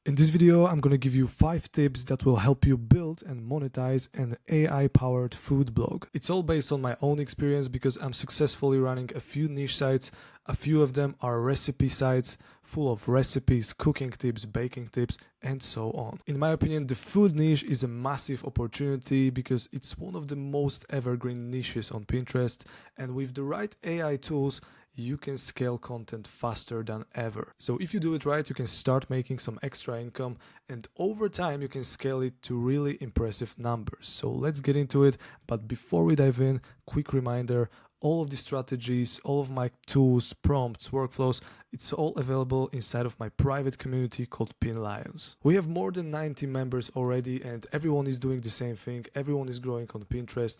In this video, I'm gonna give you 5 tips that will help you build and monetize an AI-powered food blog. It's all based on my own experience because I'm successfully running a few niche sites. A few of them are recipe sites full of recipes, cooking tips, baking tips, and so on. In my opinion, the food niche is a massive opportunity because it's one of the most evergreen niches on Pinterest, and with the right AI tools, you can scale content faster than ever. So if you do it right, you can start making some extra income, and over time you can scale it to really impressive numbers. So let's get into it. But before we dive in, quick reminder, all of the strategies, all of my tools, prompts, workflows, it's all available inside of my private community called Pin Lions. We have more than 90 members already, and everyone is doing the same thing. Everyone is growing on Pinterest.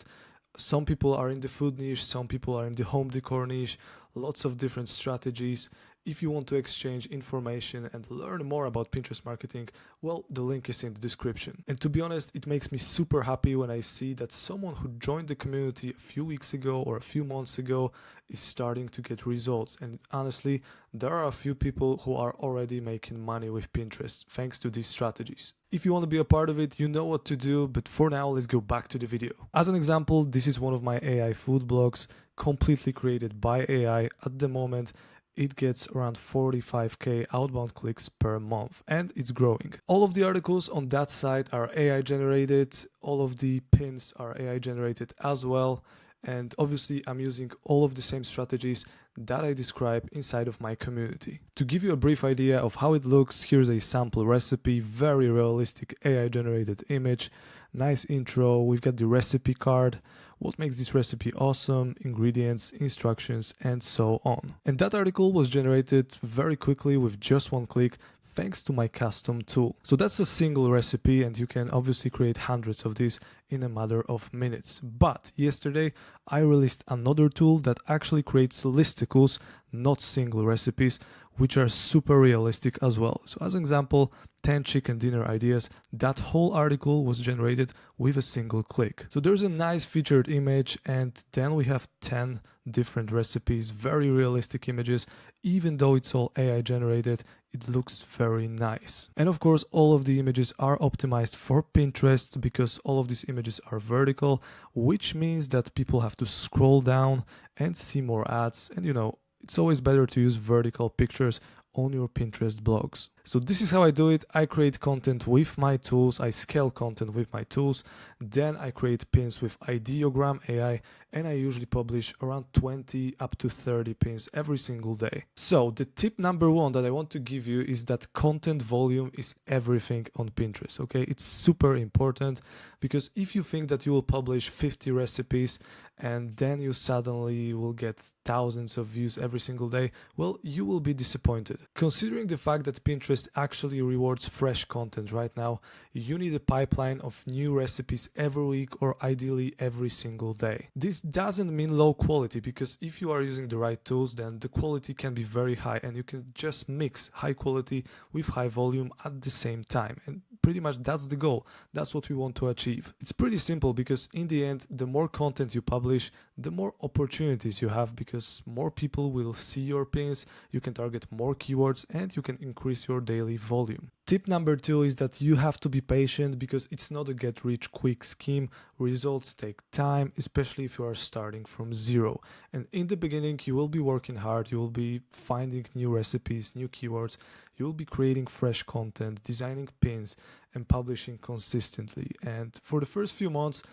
Some people are in the food niche, some people are in the home decor niche, lots of different strategies. If you want to exchange information and learn more about Pinterest marketing, well, the link is in the description. And to be honest, it makes me super happy when I see that someone who joined the community a few weeks ago or a few months ago is starting to get results. And honestly, there are a few people who are already making money with Pinterest thanks to these strategies. If you want to be a part of it, you know what to do, but for now, let's go back to the video. As an example, this is one of my AI food blogs, completely created by AI. At the moment, it gets around 45k outbound clicks per month, and it's growing. All of the articles on that site are AI generated. All of the pins are AI generated as well. And obviously I'm using all of the same strategies that I describe inside of my community. To give you a brief idea of how it looks, here's a sample recipe, very realistic AI generated image, nice intro, we've got the recipe card, what makes this recipe awesome, ingredients, instructions, and so on. And that article was generated very quickly with just one click, thanks to my custom tool. So that's a single recipe, and you can obviously create hundreds of these in a matter of minutes. But yesterday I released another tool that actually creates listicles, not single recipes, which are super realistic as well. So as an example, 10 chicken dinner ideas, that whole article was generated with a single click. So there's a nice featured image, and then we have 10 different recipes, very realistic images. Even though it's all AI generated, it looks very nice. And of course, all of the images are optimized for Pinterest because all of these images are vertical, which means that people have to scroll down and see more ads. And you know, it's always better to use vertical pictures on your Pinterest blogs. So this is how I do it. I create content with my tools, I scale content with my tools, then I create pins with Ideogram AI, and I usually publish around 20 up to 30 pins every single day. So the tip number 1 that I want to give you is that content volume is everything on Pinterest, okay? It's super important because if you think that you will publish 50 recipes and then you suddenly will get thousands of views every single day, well, you will be disappointed. Considering the fact that Pinterest actually rewards fresh content right now, you need a pipeline of new recipes every week or ideally every single day. This doesn't mean low quality, because if you are using the right tools, then the quality can be very high and you can just mix high quality with high volume at the same time. And pretty much that's the goal. That's what we want to achieve. It's pretty simple because in the end, the more content you publish, the more opportunities you have because more people will see your pins, you can target more keywords, and you can increase your daily volume. Tip number 2 is that you have to be patient because it's not a get rich quick scheme. Results take time, especially if you are starting from zero. And in the beginning, you will be working hard, you will be finding new recipes, new keywords, you will be creating fresh content, designing pins, and publishing consistently. And for the first few months,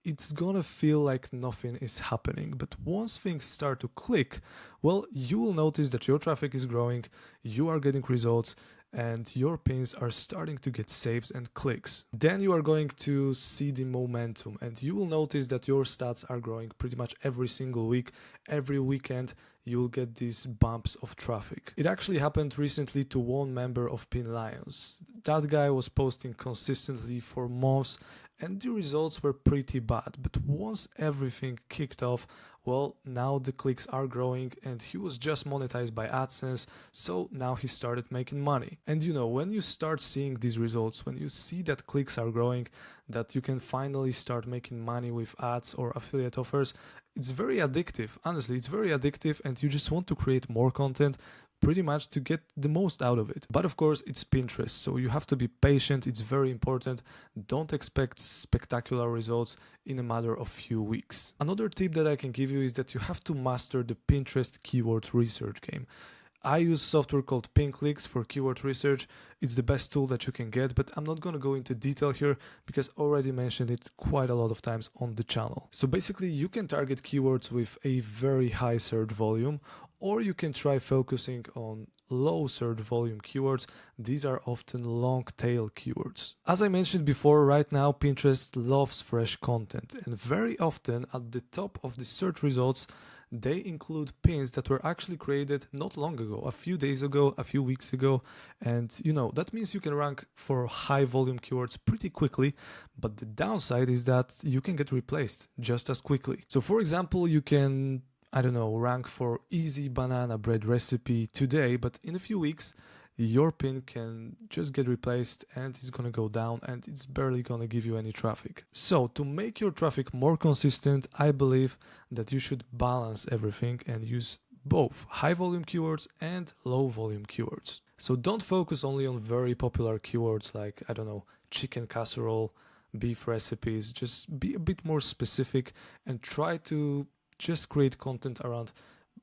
it's gonna feel like nothing is happening. But once things start to click, well, you will notice that your traffic is growing, you are getting results, and your pins are starting to get saves and clicks. Then you are going to see the momentum, and you will notice that your stats are growing pretty much every single week. Every weekend you will get these bumps of traffic. It actually happened recently to one member of Pin Lions. That guy was posting consistently for months and the results were pretty bad. But once everything kicked off, well, now the clicks are growing and he was just monetized by AdSense, so now he started making money. And you know, when you start seeing these results, when you see that clicks are growing, that you can finally start making money with ads or affiliate offers, it's very addictive. Honestly, it's very addictive and you just want to create more content pretty much to get the most out of it. But of course, it's Pinterest, so you have to be patient. It's very important. Don't expect spectacular results in a matter of few weeks. Another tip that I can give you is that you have to master the Pinterest keyword research game. I use software called Pinclicks for keyword research. It's the best tool that you can get, but I'm not going to go into detail here because I already mentioned it quite a lot of times on the channel. So basically, you can target keywords with a very high search volume, or you can try focusing on low search volume keywords. These are often long tail keywords. As I mentioned before, right now Pinterest loves fresh content, and very often at the top of the search results they include pins that were actually created not long ago, a few days ago, a few weeks ago. And that means you can rank for high volume keywords pretty quickly, but the downside is that you can get replaced just as quickly. So for example, you can, rank for easy banana bread recipe today, but in a few weeks your pin can just get replaced and it's gonna go down and it's barely gonna give you any traffic. So to make your traffic more consistent, I believe that you should balance everything and use both high volume keywords and low volume keywords. So don't focus only on very popular keywords like, chicken casserole, beef recipes. Just be a bit more specific and try to just create content around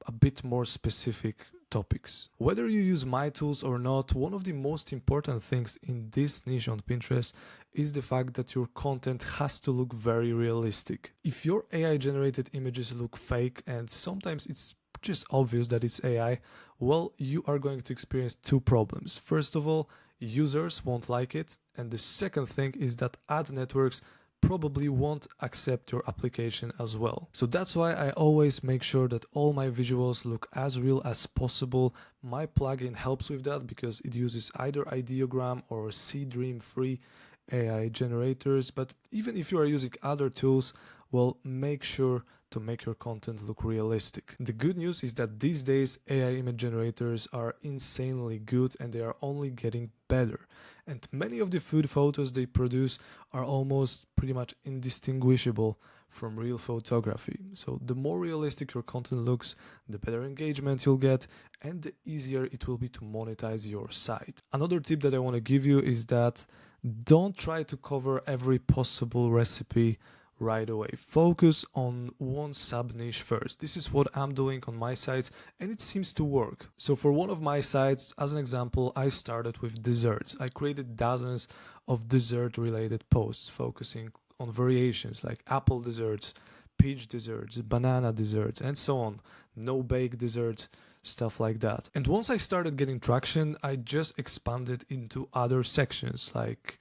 a bit more specific topics. Whether you use my tools or not, one of the most important things in this niche on Pinterest is the fact that your content has to look very realistic. If your AI generated images look fake and sometimes it's just obvious that it's AI, well, you are going to experience two problems. First of all, users won't like it, and the second thing is that ad networks probably won't accept your application as well. So that's why I always make sure that all my visuals look as real as possible. My plugin helps with that because it uses either Ideogram or Seedream free AI generators. But even if you are using other tools, well, make sure to make your content look realistic. The good news is that these days AI image generators are insanely good and they are only getting better. And many of the food photos they produce are almost pretty much indistinguishable from real photography. So the more realistic your content looks, the better engagement you'll get and the easier it will be to monetize your site. Another tip that I want to give you is that don't try to cover every possible recipe right away. Focus on one sub niche first. This is what I'm doing on my sites and it seems to work. So for one of my sites, as an example, I started with desserts. I created dozens of dessert related posts focusing on variations like apple desserts, peach desserts, banana desserts, and so on. No bake desserts, stuff like that. And once I started getting traction, I just expanded into other sections like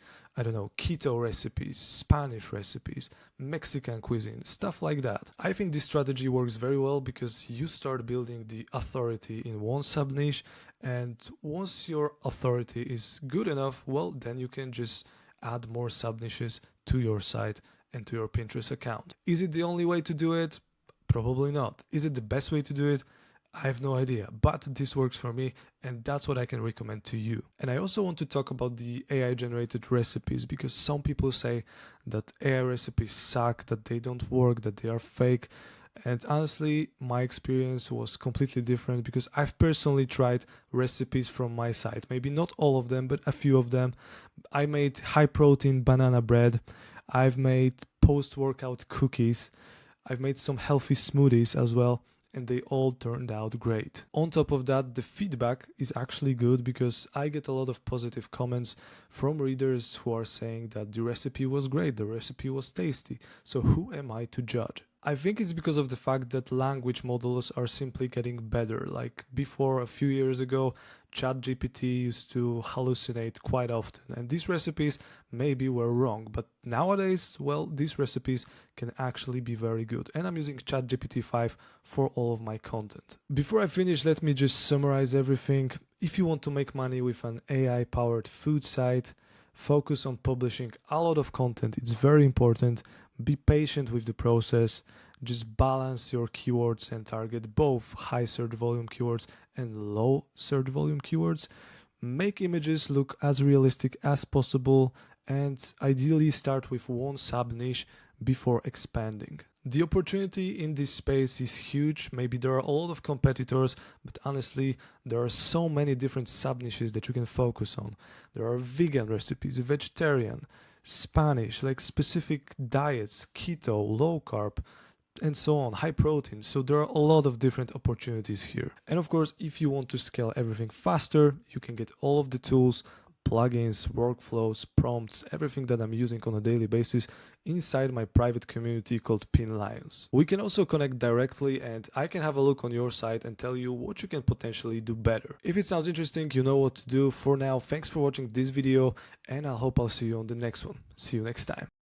keto recipes, Spanish recipes, Mexican cuisine, stuff like that. I think this strategy works very well because you start building the authority in one sub niche, and once your authority is good enough, well, then you can just add more sub niches to your site and to your Pinterest account. Is it the only way to do it? Probably not. Is it the best way to do it? I have no idea, but this works for me and that's what I can recommend to you. And I also want to talk about the AI generated recipes because some people say that AI recipes suck, that they don't work, that they are fake. And honestly, my experience was completely different because I've personally tried recipes from my site. Maybe not all of them, but a few of them. I made high protein banana bread. I've made post-workout cookies. I've made some healthy smoothies as well, and they all turned out great. On top of that, the feedback is actually good because I get a lot of positive comments from readers who are saying that the recipe was great, the recipe was tasty. So who am I to judge? I think it's because of the fact that language models are simply getting better. Like before, a few years ago, ChatGPT used to hallucinate quite often, and these recipes maybe were wrong, but nowadays, well, these recipes can actually be very good, and I'm using ChatGPT 5 for all of my content. Before I finish, let me just summarize everything. If you want to make money with an AI-powered food site, focus on publishing a lot of content. It's very important. Be patient with the process. Just balance your keywords and target both high search volume keywords and low search volume keywords. Make images look as realistic as possible and ideally start with one sub niche before expanding. The opportunity in this space is huge. Maybe there are a lot of competitors, but honestly, there are so many different sub-niches that you can focus on. There are vegan recipes, vegetarian, Spanish, like specific diets, keto, low carb, and so on, high protein. So there are a lot of different opportunities here. And of course, if you want to scale everything faster, you can get all of the tools, plugins, workflows, prompts, everything that I'm using on a daily basis inside my private community called Pin Lions. We can also connect directly and I can have a look on your site and tell you what you can potentially do better. If it sounds interesting, you know what to do. For now, thanks for watching this video and I hope I'll see you on the next one. See you next time.